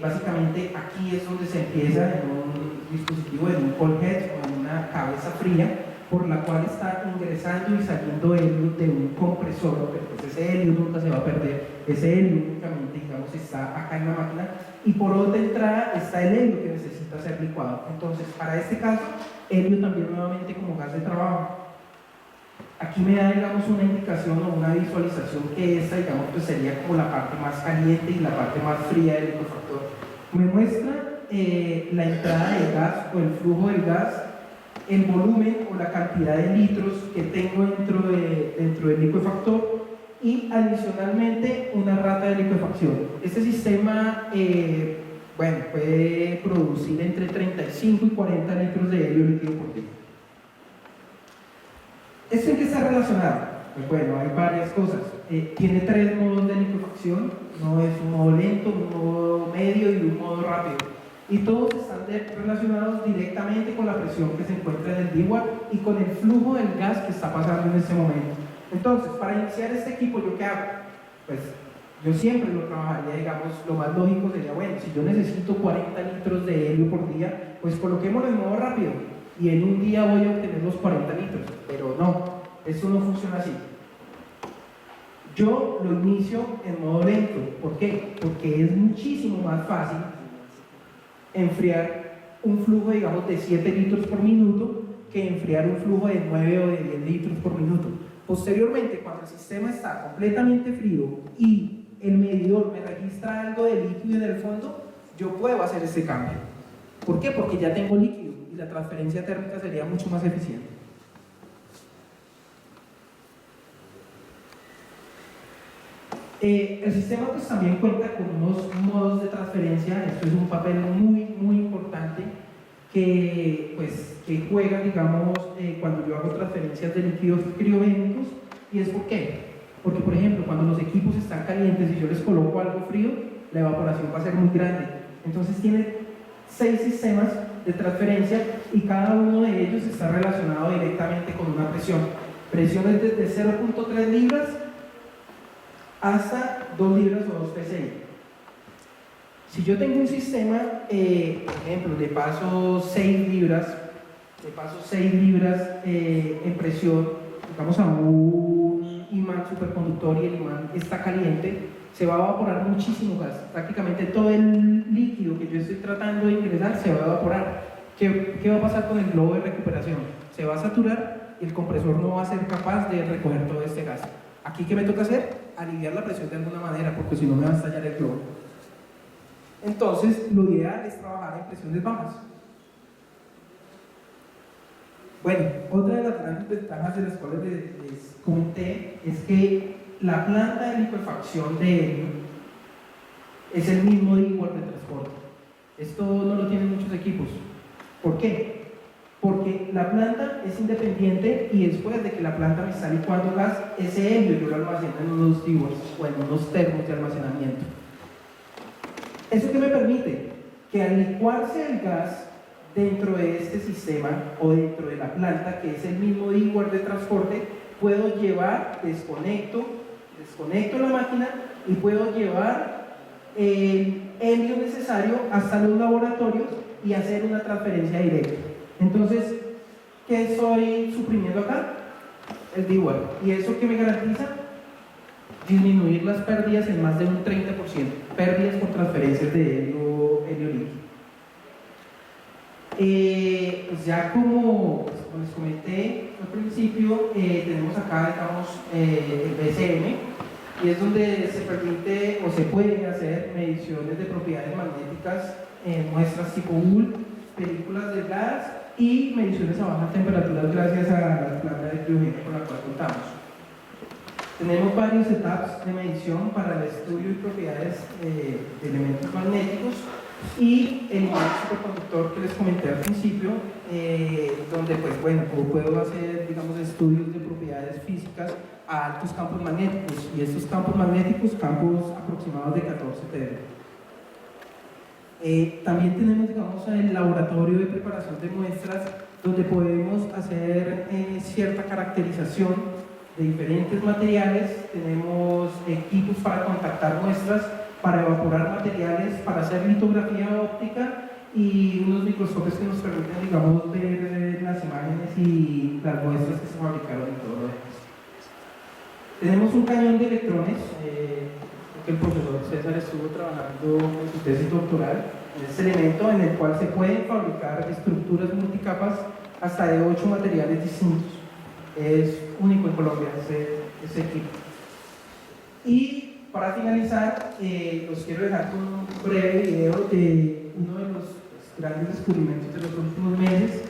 Básicamente aquí es donde se empieza en un dispositivo, en un cold head o en una cabeza fría, por la cual está ingresando y saliendo helio de un compresor, pues ese helio nunca se va a perder, ese helio únicamente, digamos, está acá en la máquina, y por otra entrada está el helio que necesita ser licuado. Entonces, para este caso, helio también nuevamente como gas de trabajo. Aquí me da, digamos, una indicación o una visualización que esta, digamos, pues sería como la parte más caliente y la parte más fría del licuefactor. Me muestra la entrada del gas o el flujo del gas, el volumen o la cantidad de litros que tengo dentro del licuefactor y adicionalmente una rata de licuefacción. Este sistema bueno, puede producir entre 35 y 40 litros de helio líquido por día. ¿Esto en qué está relacionado? Pues bueno, hay varias cosas. Tiene 3 modos de licuefacción, no es un modo lento, un modo medio y un modo rápido. Y todos están relacionados directamente con la presión que se encuentra en el DIWAR y con el flujo del gas que está pasando en este momento. Entonces, para iniciar este equipo, ¿yo qué hago? Pues yo siempre lo trabajaría, digamos, lo más lógico sería, bueno, si yo necesito 40 litros de helio por día, pues coloquémoslo en modo rápido y en un día voy a obtener los 40 litros, pero no, eso no funciona así. Yo lo inicio en modo lento. ¿Por qué? Porque es muchísimo más fácil enfriar un flujo, digamos, de 7 litros por minuto que enfriar un flujo de 9 o de 10 litros por minuto. Posteriormente, cuando el sistema está completamente frío y el medidor me registra algo de líquido en el fondo, yo puedo hacer ese cambio. ¿Por qué? Porque ya tengo líquido y la transferencia térmica sería mucho más eficiente. El sistema pues también cuenta con unos modos de transferencia. Esto es un papel muy importante que juega, digamos, cuando yo hago transferencias de líquidos criogénicos. ¿Y es por qué? Porque, por ejemplo, cuando los equipos están calientes y yo les coloco algo frío, la evaporación va a ser muy grande. Entonces tiene 6 sistemas de transferencia y cada uno de ellos está relacionado directamente con una presión. Presiones desde 0.3 libras hasta 2 libras o 2 psi. Si yo tengo un sistema, por ejemplo, le paso 6 libras en presión, digamos, a un imán superconductor y el imán está caliente, se va a evaporar muchísimo gas. Prácticamente todo el líquido que yo estoy tratando de ingresar se va a evaporar. ¿Qué va a pasar con el globo de recuperación? Se va a saturar y el compresor no va a ser capaz de recoger todo este gas. ¿Aquí qué me toca hacer? Aliviar la presión de alguna manera, porque si no me va a estallar el globo. Entonces, lo ideal es trabajar en presiones bajas. Bueno, otra de las grandes ventajas de las cuales les comenté es que la planta de licuefacción de helio es el mismo DIWAR de transporte. Esto no lo tienen muchos equipos. ¿Por qué? Porque la planta es independiente y después de que la planta me está licuando gas, ese helio yo lo almaceno en unos DIWARs o en unos termos de almacenamiento. ¿Eso qué me permite? Que al licuarse el gas dentro de este sistema o dentro de la planta, que es el mismo DIWAR de transporte, puedo llevar, desconecto la máquina y puedo llevar el helio necesario hasta los laboratorios y hacer una transferencia directa. Entonces, ¿qué estoy suprimiendo acá? El DIWAR. ¿Y eso qué me garantiza? Disminuir las pérdidas en más de un 30%. Pérdidas por transferencias de helio líquido. Pues ya como les comenté al principio, tenemos acá, digamos, el BCM, y es donde se permite o se pueden hacer mediciones de propiedades magnéticas en muestras tipo UL, películas delgadas y mediciones a bajas temperaturas gracias a la planta de criogenia con la cual contamos. Tenemos varios setups de medición para el estudio y propiedades de elementos magnéticos y el superconductor que les comenté al principio, donde pues bueno, puedo hacer digamos estudios de propiedades físicas a altos campos magnéticos, y estos campos magnéticos, campos aproximados de 14 TeV. También tenemos digamos el laboratorio de preparación de muestras, donde podemos hacer cierta caracterización de diferentes materiales. Tenemos equipos para contactar muestras, para evaporar materiales, para hacer litografía óptica y unos microscopios que nos permiten, digamos, ver las imágenes y las muestras que se fabricaron y todo lo demás. Tenemos un cañón de electrones, que el profesor César estuvo trabajando en su tesis doctoral, en este elemento en el cual se pueden fabricar estructuras multicapas hasta de 8 materiales distintos. Es único en Colombia ese equipo. Y para finalizar, los quiero dejar con un breve video de uno de los grandes descubrimientos de los últimos meses,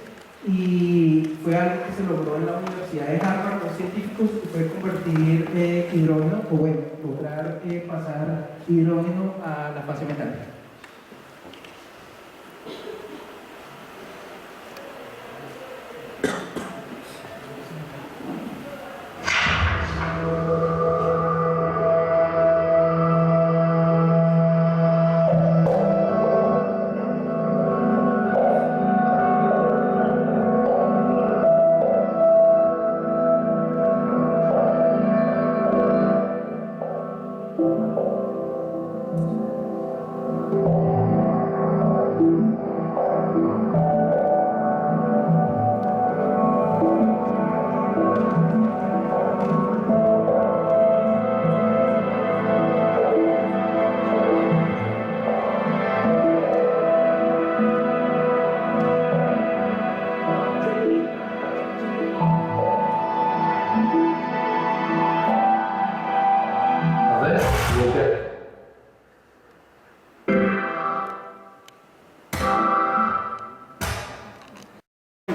y fue algo que se logró en la Universidad de Harvard. Los científicos, que fue convertir hidrógeno, o bueno, lograr pasar hidrógeno a la fase metálica.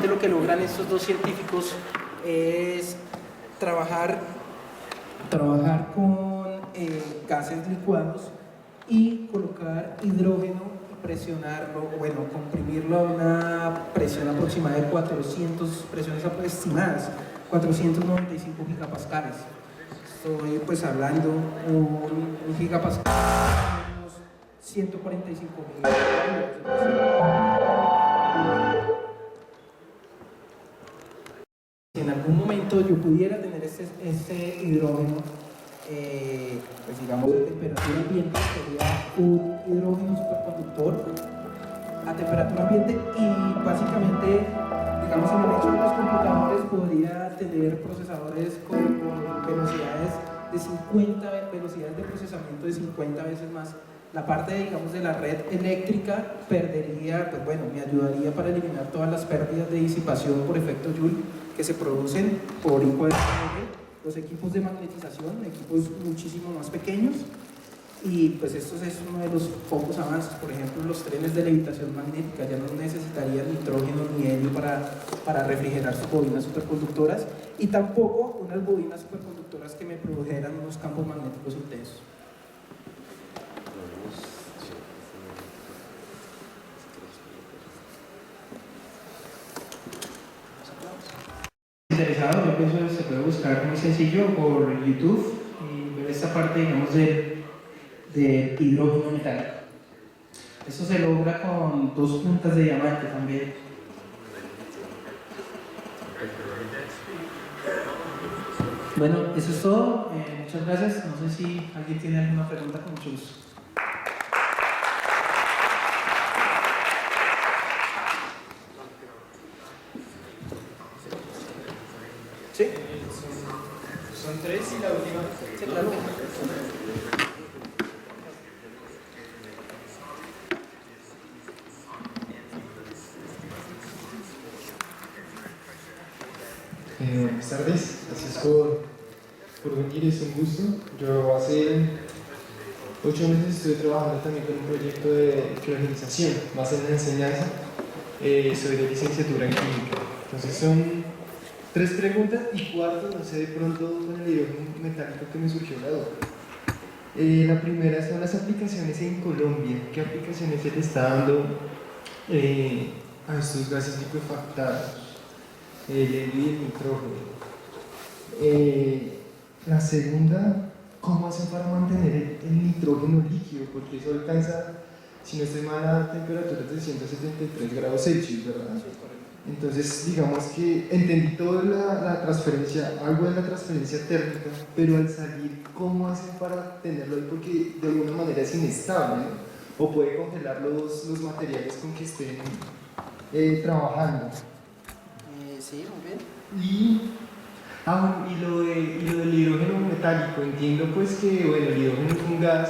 Lo que logran estos dos científicos es trabajar con gases licuados y colocar hidrógeno y presionarlo, bueno, comprimirlo a una presión aproximada de 400, presiones estimadas, 495 gigapascales. Estoy pues hablando un gigapascal, unos 145.000. Si en algún momento yo pudiera tener ese hidrógeno, pues digamos a temperatura ambiente, sería un hidrógeno superconductor a temperatura ambiente, y básicamente, digamos, en el hecho de los computadores podría tener procesadores con velocidades de 50, velocidades de procesamiento de 50 veces más. La parte, digamos, de la red eléctrica perdería, pues bueno, me ayudaría para eliminar todas las pérdidas de disipación por efecto Joule que se producen por I². Los equipos de magnetización, equipos muchísimo más pequeños, y pues esto es uno de los pocos avances. Por ejemplo, los trenes de levitación magnética ya no necesitarían nitrógeno ni helio para refrigerar sus bobinas superconductoras, y tampoco unas bobinas superconductoras que me produjeran unos campos magnéticos intensos. Interesado, yo pienso que se puede buscar muy sencillo por YouTube y ver esta parte, digamos, de hidrógeno metálico. Eso se logra con 2 puntas de diamante también. Bueno, eso es todo. Muchas gracias. No sé si alguien tiene alguna pregunta, con mucho gusto. ¿Sí? Son 3 y la última. Sí, claro. Buenas tardes, gracias por venir, es un gusto. Yo hace 8 meses estuve trabajando también con un proyecto de criogenización, más en la enseñanza. Soy de licenciatura en química. Entonces son 3 preguntas y cuarto, no sé, de pronto con el hidrógeno metálico que me surgió la duda. La primera son las aplicaciones en Colombia. ¿Qué aplicaciones se le está dando a estos gases liquefactados? El helio y el nitrógeno. La segunda, ¿cómo hacen para mantener el nitrógeno líquido? Porque eso alcanza, si no estoy mal, a temperaturas de 173 grados Celsius, ¿verdad? Entonces, digamos que entendí toda la transferencia, algo de la transferencia térmica, pero al salir, ¿cómo hacen para tenerlo ahí? Porque de alguna manera es inestable, ¿no? O puede congelar los materiales con que estén trabajando. Sí, muy bien. Y lo del hidrógeno metálico, entiendo pues que bueno, el hidrógeno es un gas,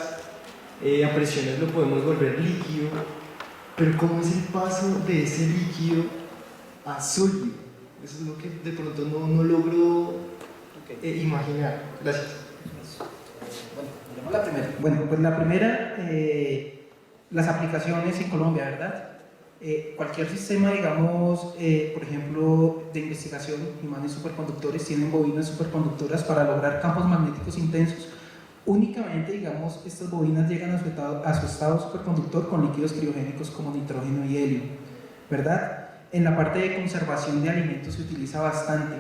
a presiones lo podemos volver líquido, pero ¿cómo es el paso de ese líquido a sólido? Eso es lo que de pronto no logro imaginar. Gracias. Bueno, miremos la primera. Bueno, pues la primera, las aplicaciones en Colombia, ¿verdad? Cualquier sistema, digamos, por ejemplo, de investigación, imanes superconductores, tienen bobinas superconductoras para lograr campos magnéticos intensos. Únicamente, digamos, estas bobinas llegan a su estado superconductor con líquidos criogénicos como nitrógeno y helio, ¿verdad? En la parte de conservación de alimentos se utiliza bastante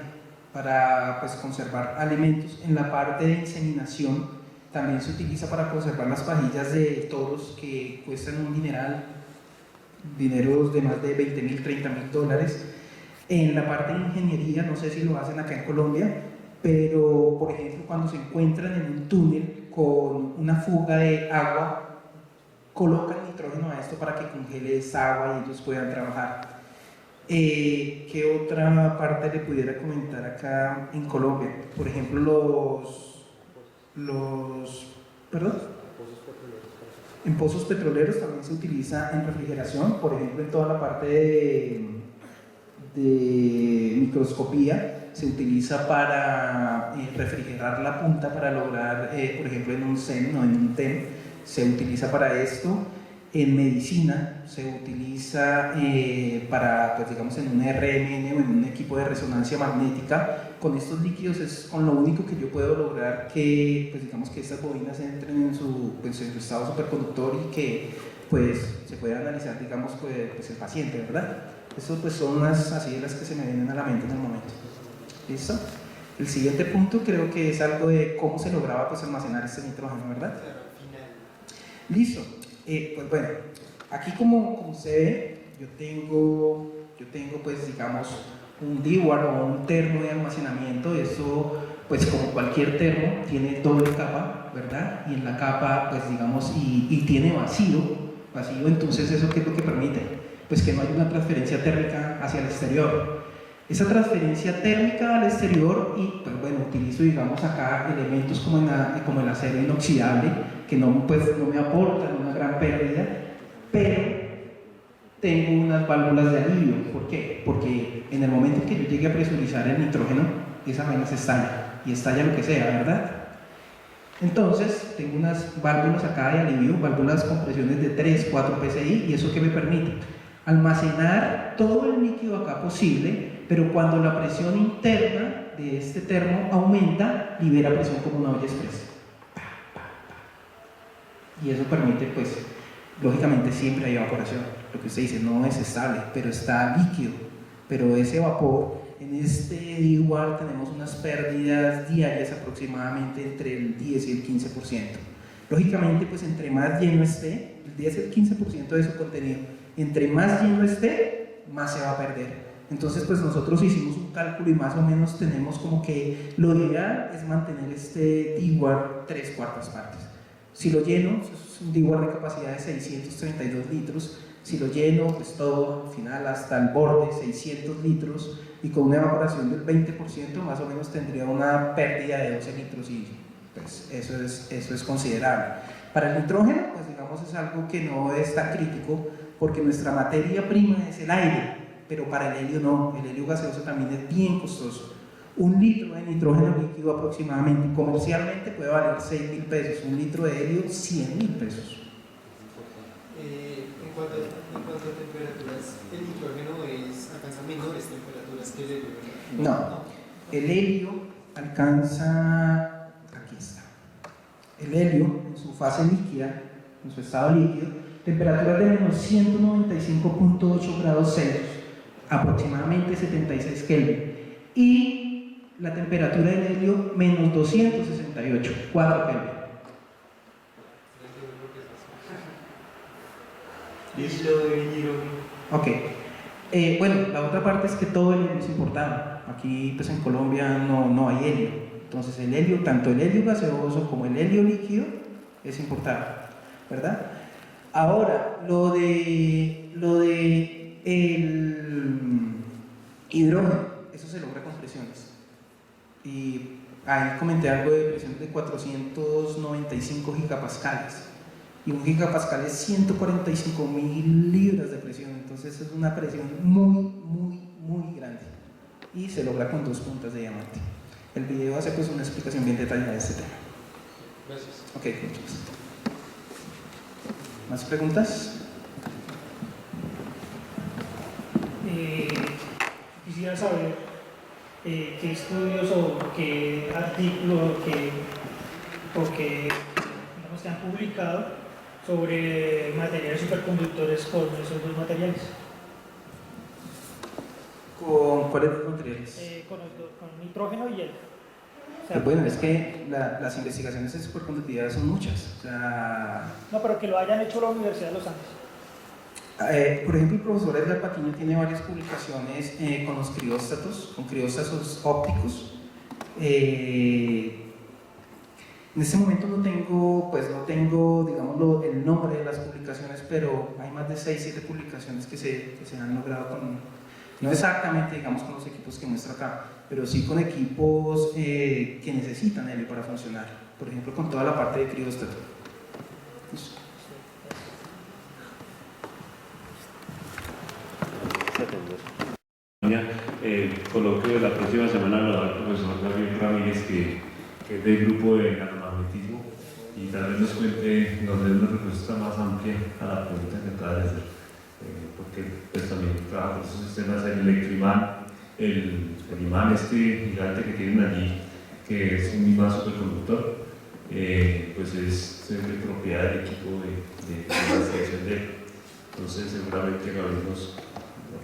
para pues, conservar alimentos. En la parte de inseminación también se utiliza para conservar las pajillas de toros que cuestan un dineral, dineros de más de $20.000, $30.000. En la parte de ingeniería, no sé si lo hacen acá en Colombia, pero por ejemplo cuando se encuentran en un túnel con una fuga de agua, colocan nitrógeno a esto para que congele esa agua y ellos puedan trabajar. ¿Qué otra parte le pudiera comentar acá en Colombia? Por ejemplo en pozos petroleros también se utiliza en refrigeración, por ejemplo en toda la parte de microscopía se utiliza para refrigerar la punta para lograr, por ejemplo en un SEM o en un TEM se utiliza para esto. En medicina se utiliza para, pues digamos, en un RMN o en un equipo de resonancia magnética. Con estos líquidos es con lo único que yo puedo lograr que, pues digamos, que estas bobinas entren en su estado superconductor y que, pues, se pueda analizar, digamos, pues el paciente, ¿verdad? Eso, pues, son unas así de las que se me vienen a la mente en el momento. ¿Listo? El siguiente punto creo que es algo de cómo se lograba, pues, almacenar este nitrógeno, ¿verdad? Listo. Pues bueno, aquí como se ve, yo tengo pues digamos un DIWAR o un termo de almacenamiento. Eso pues como cualquier termo tiene doble capa, ¿verdad? Y en la capa pues digamos y tiene vacío, entonces ¿eso qué es lo que permite? Pues que no hay una transferencia térmica hacia el exterior. Esa transferencia térmica al exterior y pues bueno, utilizo digamos acá elementos como el acero inoxidable que no me aportan una gran pérdida, pero tengo unas válvulas de alivio. ¿Por qué? Porque en el momento en que yo llegue a presurizar el nitrógeno, esa vaina se estalla y estalla lo que sea, ¿verdad? Entonces tengo unas válvulas acá de alivio, válvulas con presiones de 3, 4 psi, y eso que me permite almacenar todo el líquido acá posible, pero cuando la presión interna de este termo aumenta, libera presión como una olla express. Y eso permite, pues, lógicamente siempre hay evaporación. Lo que usted dice no es estable, pero está líquido. Pero ese vapor, en este DIWAR tenemos unas pérdidas diarias aproximadamente entre el 10 y el 15%. Lógicamente, pues, entre más lleno esté, el 10 y el 15% de su contenido, entre más lleno esté, más se va a perder. Entonces, pues nosotros hicimos un cálculo y más o menos tenemos como que lo ideal es mantener este DIWAR 3/4 partes. Si lo lleno, es un DIWAR de capacidad de 632 litros. Si lo lleno, pues todo al final hasta el borde, 600 litros, y con una evaporación del 20%, más o menos tendría una pérdida de 12 litros y pues eso es considerable. Para el nitrógeno, pues digamos es algo que no es tan crítico porque nuestra materia prima es el aire, pero para el helio no, el helio gaseoso también es bien costoso. Un litro de nitrógeno líquido aproximadamente, comercialmente puede valer 6.000 pesos, un litro de helio 100.000 pesos. En cuanto a temperaturas, el nitrógeno alcanza menores temperaturas que el helio, ¿verdad? No, el helio alcanza, aquí está, el helio en su fase líquida, en su estado líquido, temperaturas de menos 195.8 grados Celsius, aproximadamente 76 Kelvin, y la temperatura del helio menos 268, 4 Kelvin. Y lo de hidrógeno. Ok. Bueno, la otra parte es que todo el helio es importado. Aquí pues en Colombia no hay helio. Entonces el helio, tanto el helio gaseoso como el helio líquido es importado, ¿verdad? Ahora, lo de el hidrógeno, eso se logra con presiones. Y ahí comenté algo de presiones de 495 gigapascales. Y un gigapascal es 145.000 libras de presión, entonces es una presión muy grande y se logra con 2 puntas de diamante. El video hace pues una explicación bien detallada de este tema. Gracias. Ok, muchas gracias. ¿Más preguntas? Quisiera saber qué estudios o qué artículos digamos, que han publicado sobre materiales superconductores con esos dos materiales. ¿Con cuáles materiales? Con nitrógeno y helio. O sea, Pues bueno, es que las investigaciones de superconductividad son muchas. O sea, no, pero que lo hayan hecho la Universidad de los Andes. por ejemplo, el profesor Edgar Patiño tiene varias publicaciones con los crióstatos, con crióstatos ópticos. En este momento no tengo, digamos, el nombre de las publicaciones, pero hay más de 6-7 publicaciones que se han logrado no exactamente, digamos, con los equipos que muestro acá, pero sí con equipos que necesitan helio para funcionar, por ejemplo, con toda la parte de crióstato. El coloquio de la próxima semana lo da el profesor Gabriel Ramírez, que es del grupo de nanomagnetismo, y tal vez nos cuente, nos dé una respuesta más amplia a la pregunta que acaba de hacer, porque pues, también trabaja con esos sistemas, el electroimán, el imán gigante que tienen allí, que es un imán superconductor, pues es de propiedad del equipo de investigación de él. Entonces seguramente Gabriel nos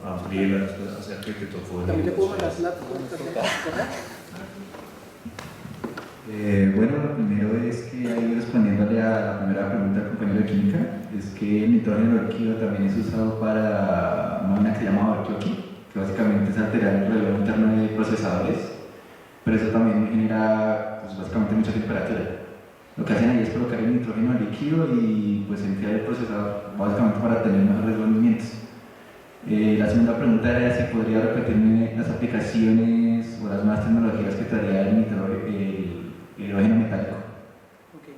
amplíe la respuesta hacia que te tocó. También le puedo mandar la pregunta. Bueno, lo primero es que ahí respondiéndole a la primera pregunta del compañero de química, es que el nitrógeno líquido también es usado para una máquina que se llama overclocking, que básicamente es alterar el reloj interno de procesadores, pero eso también genera pues, básicamente mucha temperatura. Lo que hacen ahí es colocar el nitrógeno líquido y pues enfriar el procesador, básicamente para tener mejores rendimientos. La segunda pregunta era si podría repetirme las aplicaciones o las nuevas tecnologías que traería el hidrógeno metálico. Okay.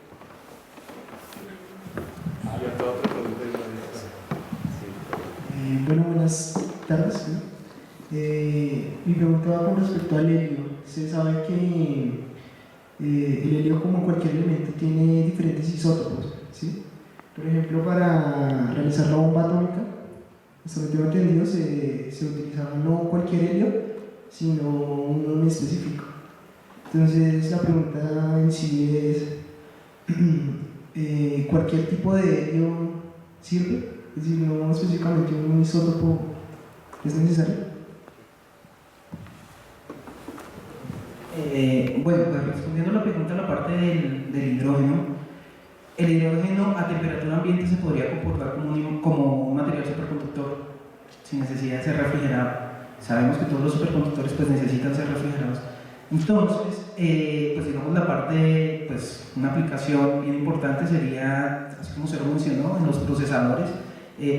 Bueno, buenas tardes. Mi pregunta va con respecto al helio. Se sabe que el helio, como cualquier elemento, tiene diferentes isótopos, ¿sí? Por ejemplo, para realizar la bomba atómica, hasta lo que tengo entendido, se utilizaba no cualquier helio, sino uno en específico. Entonces, la pregunta en sí es: ¿cualquier tipo de helio sirve? Es decir, no específicamente un isótopo es necesario. Bueno, pues respondiendo a la pregunta, la parte del hidrógeno, el hidrógeno a temperatura ambiente se podría comportar como un material superconductor sin necesidad de ser refrigerado. Sabemos que todos los superconductores pues, necesitan ser refrigerados. Entonces, pues digamos la parte, pues una aplicación bien importante sería, así como se lo mencionó, en los procesadores,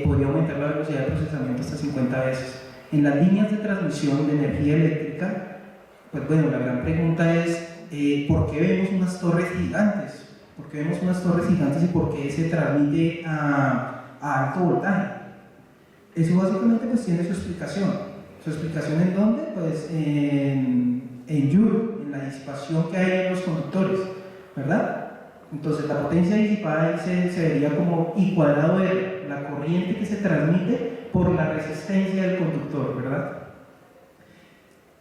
podría aumentar la velocidad de procesamiento hasta 50 veces. En las líneas de transmisión de energía eléctrica, pues bueno, la gran pregunta es, ¿por qué vemos unas torres gigantes? ¿Por qué vemos unas torres gigantes y por qué se transmite a alto voltaje? Eso básicamente pues tiene su explicación. ¿Su explicación en dónde? Pues en Joule, en la disipación que hay en los conductores, ¿verdad? Entonces la potencia disipada ahí se vería como I cuadrado R, la corriente que se transmite por la resistencia del conductor, ¿verdad?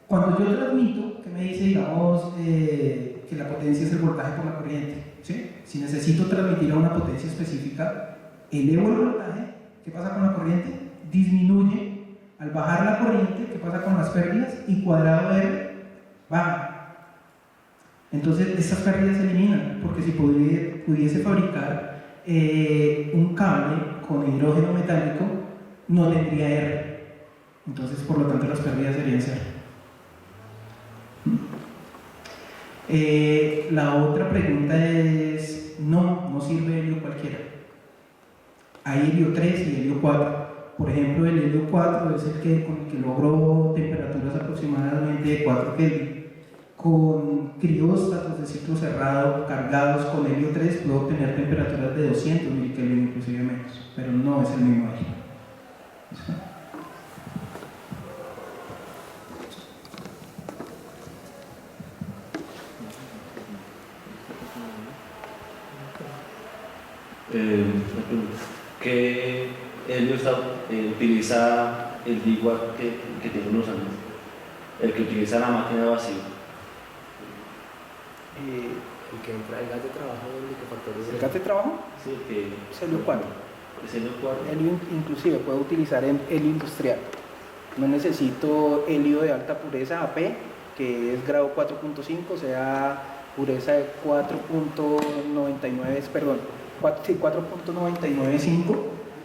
Cuando yo transmito, ¿qué me dice, digamos, que la potencia es el voltaje por la corriente? ¿Sí? Si necesito transmitir a una potencia específica, elevo el voltaje, ¿qué pasa con la corriente? Disminuye. Al bajar la corriente, ¿qué pasa con las pérdidas? I cuadrado R baja. Entonces, estas pérdidas se eliminan, porque si pudiese fabricar un cable con hidrógeno metálico, no tendría R. Entonces, por lo tanto, las pérdidas serían cero. La otra pregunta es, no sirve helio cualquiera. Hay helio 3 y helio 4. Por ejemplo, el helio 4 es el que, con el que logro temperaturas aproximadamente de 4 Kelvin. Con crióstatos de ciclo cerrado cargados con helio 3 puedo obtener temperaturas de 200 milikelvin, inclusive menos, pero no es el mismo helio. ¿Listo? ¿Qué helio utiliza el DIGWAT que tiene unos años? El que utiliza la máquina de vacío. El que entra el gas de trabajo del liquefactor. ¿El gas de trabajo? Sí, que Es helio 4. es helio 4. Helio inclusive puedo utilizar en helio industrial. No necesito helio de alta pureza AP, que es grado 4.5, o sea, pureza de 4.99, perdón, 4.995.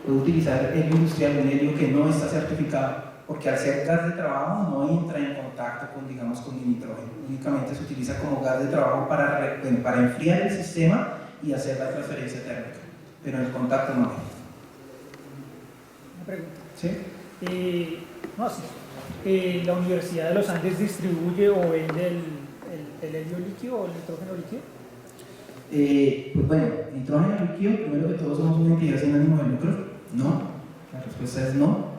Puedo utilizar helio industrial, un helio que no está certificado, porque al ser gas de trabajo no entra en contacto con, digamos, con el nitrógeno. Únicamente se utiliza como gas de trabajo para enfriar el sistema y hacer la transferencia térmica, pero el contacto no hay. Una pregunta. ¿Sí? ¿La Universidad de los Andes distribuye o vende el helio líquido o el nitrógeno líquido? Pues bueno, nitrógeno líquido, primero que todo somos una entidad sin ánimo de lucro. No, la respuesta es no.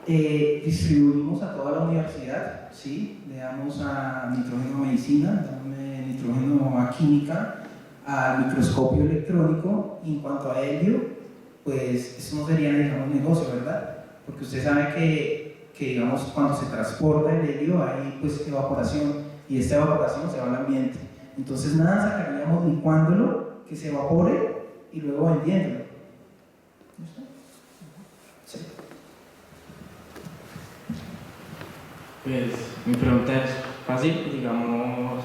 Distribuimos a toda la universidad, ¿sí? Le damos a nitrógeno a medicina, le damos nitrógeno a química, al microscopio electrónico. Y en cuanto a helio, pues eso no sería, digamos, negocio, ¿verdad? Porque usted sabe que digamos, cuando se transporta el helio hay pues evaporación, y esta evaporación se va al ambiente. Entonces nada sacaríamos licuándolo, que se evapore, y luego vendiéndolo. ¿Listo? Sí. Pues mi pregunta es fácil, digamos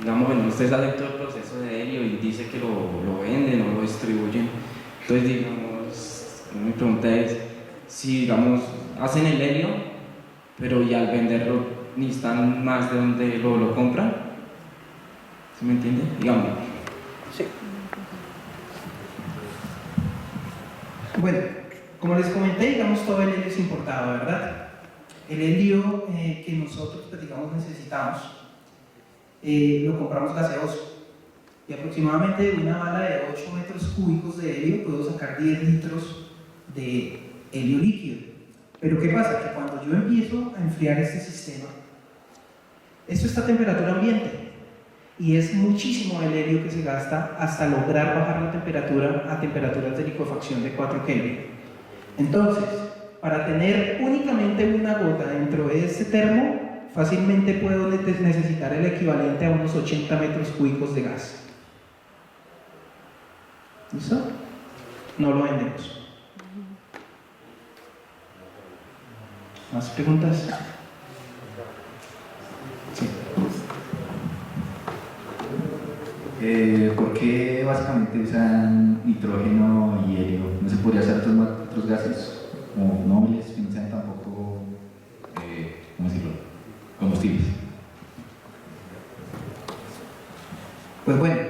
bueno, usted sabe todo el proceso de helio y dice que lo venden o lo distribuyen. Entonces, digamos, mi pregunta es si, digamos, hacen el helio, pero y al venderlo necesitan más de donde lo compran. ¿Sí me entiende? Digamos. Sí. Bueno, como les comenté, digamos, todo el helio es importado, ¿verdad? El helio que nosotros, pues, digamos, necesitamos, lo compramos gaseoso. Y aproximadamente de una bala de 8 metros cúbicos de helio puedo sacar 10 litros de helio líquido. Pero ¿qué pasa? Que cuando yo empiezo a enfriar este sistema, esto está a temperatura ambiente. Y es muchísimo el helio que se gasta hasta lograr bajar la temperatura a temperaturas de licuefacción de 4 Kelvin. Entonces, para tener únicamente una gota dentro de este termo, fácilmente puedo necesitar el equivalente a unos 80 metros cúbicos de gas. ¿Listo? No lo vendemos. ¿Más preguntas? Sí. ¿Por qué básicamente usan nitrógeno y helio? ¿No se podría usar otros gases como nobles que no sean tampoco, ¿cómo decirlo?, combustibles? Pues bueno,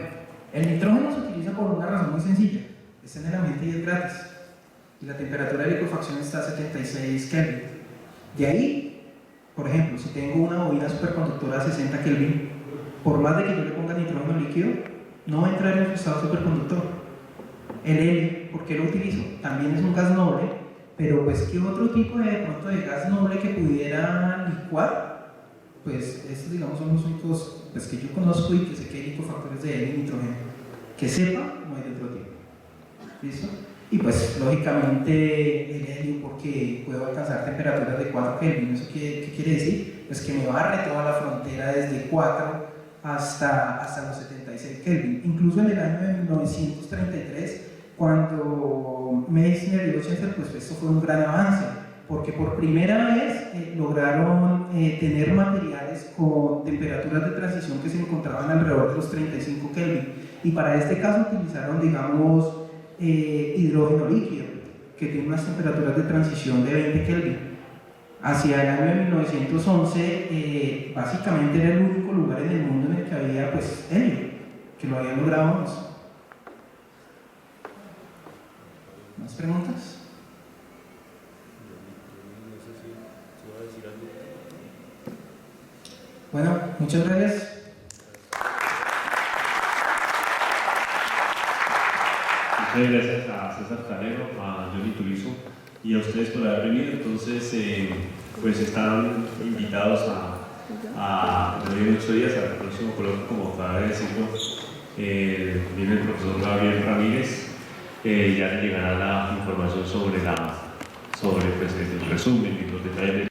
el nitrógeno se utiliza por una razón muy sencilla. Está en el ambiente y es gratis. Y la temperatura de licuefacción está a 76 Kelvin. De ahí, por ejemplo, si tengo una bobina superconductora a 60 Kelvin, por más de que yo le ponga nitrógeno líquido, no va a entrar en su estado superconductor. El helio, ¿por qué lo utilizo? También es un gas noble, pero pues ¿qué otro tipo de pronto de gas noble que pudiera licuar? pues estos digamos son los únicos pues, que yo conozco y que sé que hay cofactores de helio y nitrógeno. Que sepa, no hay de otro tipo. ¿Listo? Y pues lógicamente el helio, porque puedo alcanzar temperaturas de 4 Kelvin. ¿Eso qué quiere decir? Pues que me barre toda la frontera desde 4 hasta los 76 Kelvin. Incluso en el año de 1933, cuando Meissner y Oeschenfeld, pues esto fue un gran avance, porque por primera vez lograron tener materiales con temperaturas de transición que se encontraban alrededor de los 35 Kelvin. Y para este caso utilizaron, digamos, hidrógeno líquido, que tiene unas temperaturas de transición de 20 Kelvin. Hacia el año de 1911, básicamente era el único lugar en el mundo en el que había pues, helio, que lo habían logrado. ¿Más preguntas? Bueno, muchas gracias. Muchas gracias a César Calero, a Johnny Turizo y a ustedes por haber venido. Entonces, pues están invitados en 8 días al próximo coloquio, como acaba de decirlo. Viene el profesor Gabriel Ramírez, ya le llegará la información sobre pues, el resumen y los detalles.